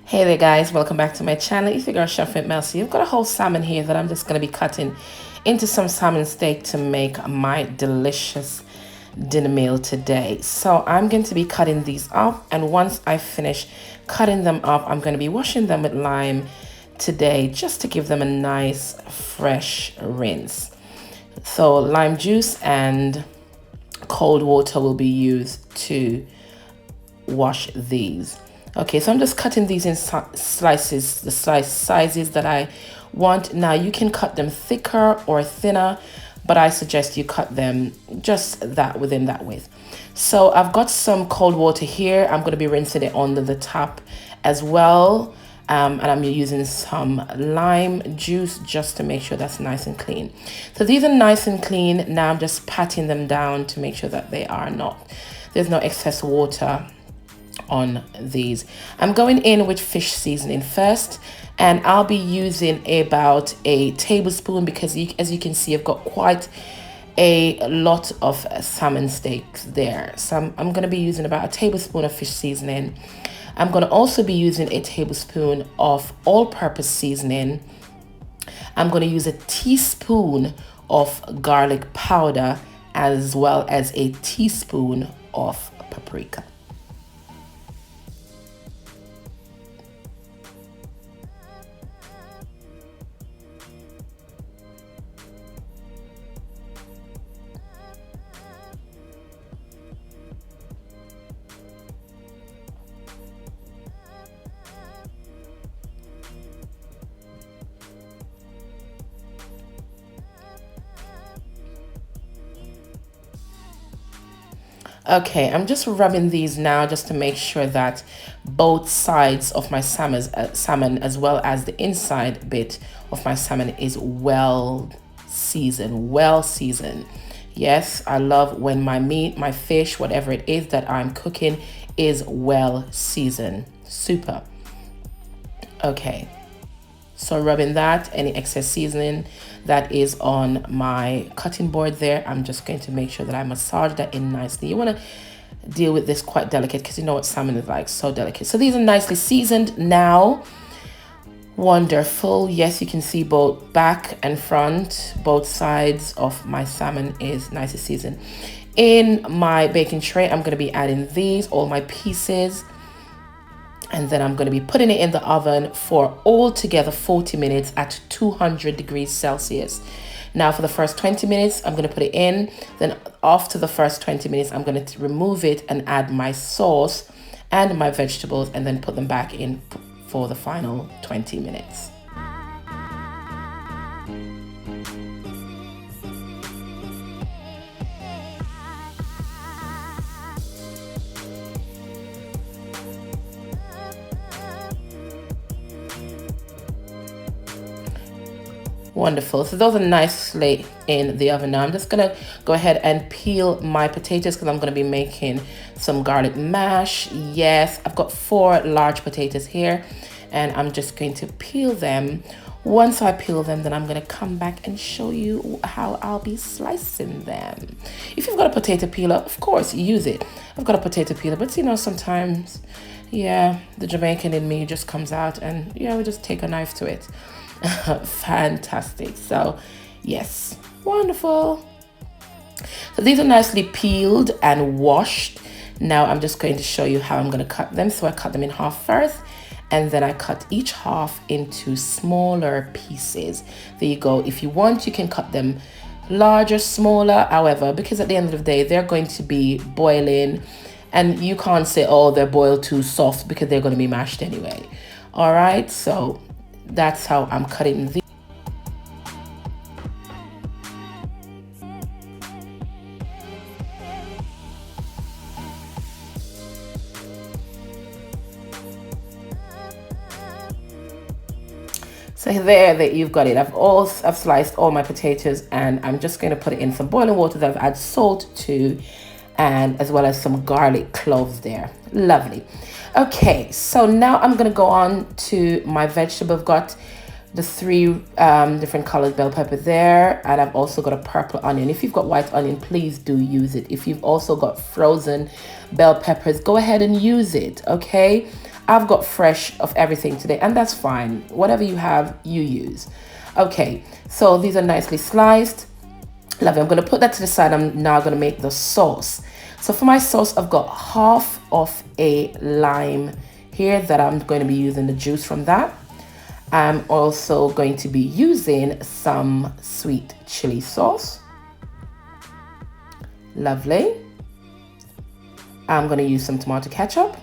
Hey there guys, welcome back to my channel. It's your girl Chef Melcy. I've got a whole salmon here that I'm just going to be cutting into some salmon steak to make my delicious dinner meal today. So I'm going to be cutting these up, and once I finish cutting them up, I'm going to be washing them with lime today just to give them a nice fresh rinse. So lime juice and cold water will be used to wash these. Okay, so I'm just cutting these in slices, the slice sizes that I want. Now you can cut them thicker or thinner, but I suggest you cut them just that within that width. So I've got some cold water here. I'm going to be rinsing it under the top as well. And I'm using some lime juice just to make sure that's nice and clean. So these are nice and clean. Now I'm just patting them down to make sure that there's no excess water on these. I'm going in with fish seasoning first, and I'll be using about a tablespoon because as you can see, I've got quite a lot of salmon steaks there. So I'm going to be using about a tablespoon of fish seasoning. I'm going to also be using a tablespoon of all-purpose seasoning. I'm going to use a teaspoon of garlic powder as well as a teaspoon of paprika. Okay, I'm just rubbing these now just to make sure that both sides of my salmon as well as the inside bit of my salmon is well seasoned. Yes, I love when my meat, my fish, whatever it is that I'm cooking is well seasoned. Super. Okay. So rubbing that, any excess seasoning that is on my cutting board there, I'm just going to make sure that I massage that in nicely. You want to deal with this quite delicate because you know what salmon is like, so delicate. So these are nicely seasoned now. Wonderful. Yes, you can see both back and front, both sides of my salmon is nicely seasoned. In my baking tray, I'm going to be adding these, all my pieces. And then I'm going to be putting it in the oven for altogether 40 minutes at 200 degrees Celsius. Now for the first 20 minutes, I'm going to put it in. Then after the first 20 minutes, I'm going to remove it and add my sauce and my vegetables and then put them back in for the final 20 minutes. Wonderful. So those are nicely in the oven. Now I'm just gonna go ahead and peel my potatoes because I'm gonna be making some garlic mash. Yes, I've got 4 large potatoes here, and I'm just going to peel them. Once I peel them, then I'm gonna come back and show you how I'll be slicing them. If you've got a potato peeler, of course, use it. I've got a potato peeler, but you know, sometimes, yeah, the Jamaican in me just comes out, and yeah, we just take a knife to it. Fantastic. So yes, wonderful. So these are nicely peeled and washed. Now I'm just going to show you how I'm going to cut them. So I cut them in half first, and then I cut each half into smaller pieces. There you go. If you want, you can cut them larger, smaller. However, because at the end of the day, they're going to be boiling, and you can't say, oh, they're boiled too soft because they're going to be mashed anyway. All right, so that's how I'm cutting these. So there that you've got it. I've sliced all my potatoes, and I'm just going to put it in some boiling water that I've added salt to, and as well as some garlic cloves there. Lovely. Okay, so now I'm going to go on to my vegetable. I've got the 3 different colored bell pepper there, and I've also got a purple onion. If you've got white onion, please do use it. If you've also got frozen bell peppers, go ahead and use it. Okay, I've got fresh of everything today, and that's fine. Whatever you have, you use. Okay, so these are nicely sliced. Lovely. I'm going to put that to the side. I'm now going to make the sauce. So for my sauce, I've got half of a lime here that I'm going to be using the juice from that. I'm also going to be using some sweet chili sauce. Lovely. I'm going to use some tomato ketchup.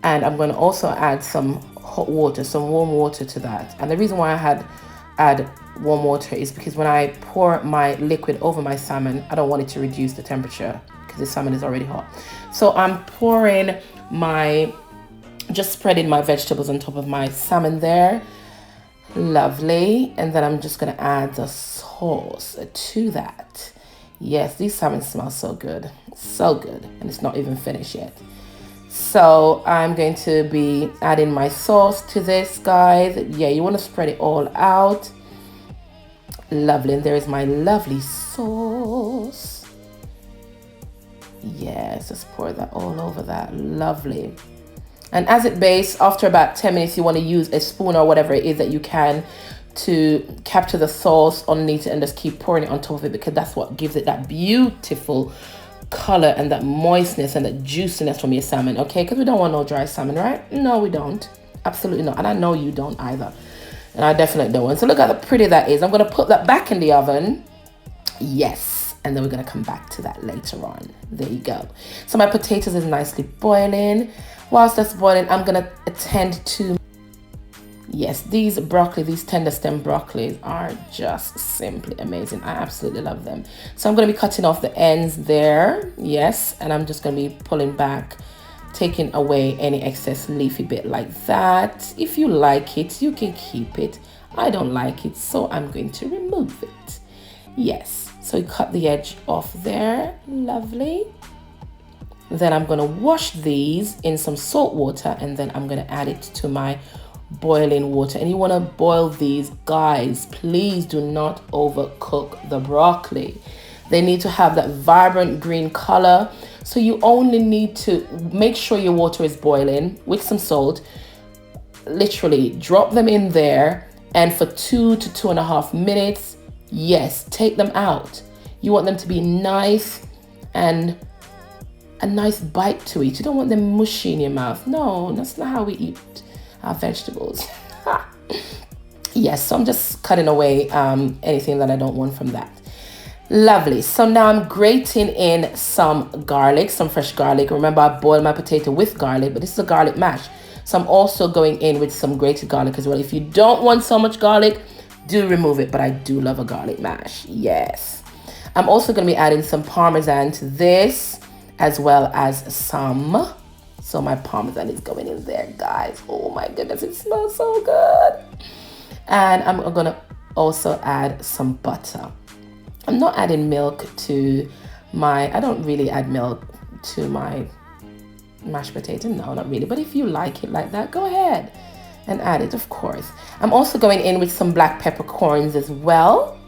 And I'm going to also add some hot water, some warm water to that. And the reason why I add warm water is because when I pour my liquid over my salmon, I don't want it to reduce the temperature because the salmon is already hot. So I'm pouring just spreading my vegetables on top of my salmon there. Lovely. And then I'm just going to add the sauce to that. Yes, these salmon smell so good. So good. And it's not even finished yet. So I'm going to be adding my sauce to this, guys. Yeah, you want to spread it all out. Lovely. And there is my lovely sauce. Yes, just pour that all over that. Lovely. And as it bastes, after about 10 minutes, you want to use a spoon or whatever it is that you can to capture the sauce underneath it and just keep pouring it on top of it, because that's what gives it that beautiful color and that moistness and that juiciness from your salmon. Okay, because we don't want no dry salmon, right? No, we don't. Absolutely not. And I know you don't either. And I definitely don't. So look how pretty that is. I'm going to put that back in the oven. Yes. And then we're going to come back to that later on. There you go. So my potatoes is nicely boiling. Whilst that's boiling, I'm going to attend to, yes, these broccoli, these tender stem broccolis are just simply amazing. I absolutely love them. So I'm going to be cutting off the ends there. Yes. And I'm just going to be pulling back, taking away any excess leafy bit like that. If you like it, you can keep it. I don't like it, so I'm going to remove it. Yes. So you cut the edge off there. Lovely. Then I'm going to wash these in some salt water, and then I'm going to add it to my boiling water. And you want to boil these, guys. Please do not overcook the broccoli. They need to have that vibrant green color. So you only need to make sure your water is boiling with some salt. Literally drop them in there, and for 2 to 2.5 minutes, yes, take them out. You want them to be nice and a nice bite to eat. You don't want them mushy in your mouth. No, that's not how we eat our vegetables. Yes, so I'm just cutting away anything that I don't want from that. Lovely. So now I'm grating in some garlic, some fresh garlic. Remember, I boiled my potato with garlic, but this is a garlic mash. So I'm also going in with some grated garlic as well. If you don't want so much garlic, do remove it, but I do love a garlic mash. Yes. I'm also going to be adding some Parmesan to this, as well as some. So my Parmesan is going in there, guys. Oh my goodness, it smells so good. And I'm going to also add some butter. I'm not adding milk to I don't really add milk to my mashed potato. No, not really. But if you like it like that, go ahead and add it, of course. I'm also going in with some black peppercorns as well.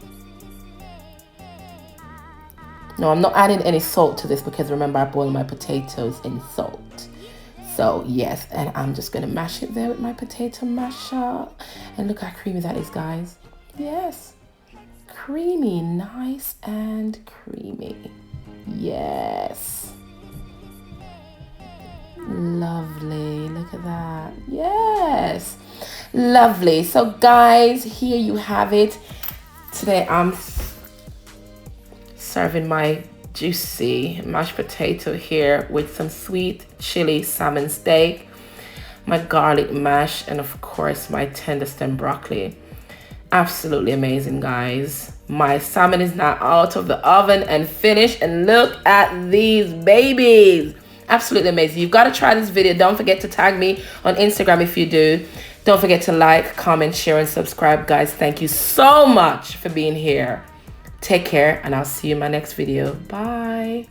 No, I'm not adding any salt to this because remember, I boil my potatoes in salt. So yes, and I'm just going to mash it there with my potato masher. And look how creamy that is, guys. Yes. Creamy, nice and creamy. Yes. Lovely. Look at that. Yes. Lovely. So guys, here you have it. Today I'm serving my juicy mashed potato here with some sweet chili salmon steak, my garlic mash, and of course my tender stem broccoli. Absolutely amazing, guys. My salmon is now out of the oven and finished, and look at these babies. Absolutely amazing. You've got to try this video. Don't forget to tag me on Instagram if you do. Don't forget to like, comment, share, and subscribe, guys. Thank you so much for being here. Take care, and I'll see you in my next video. Bye.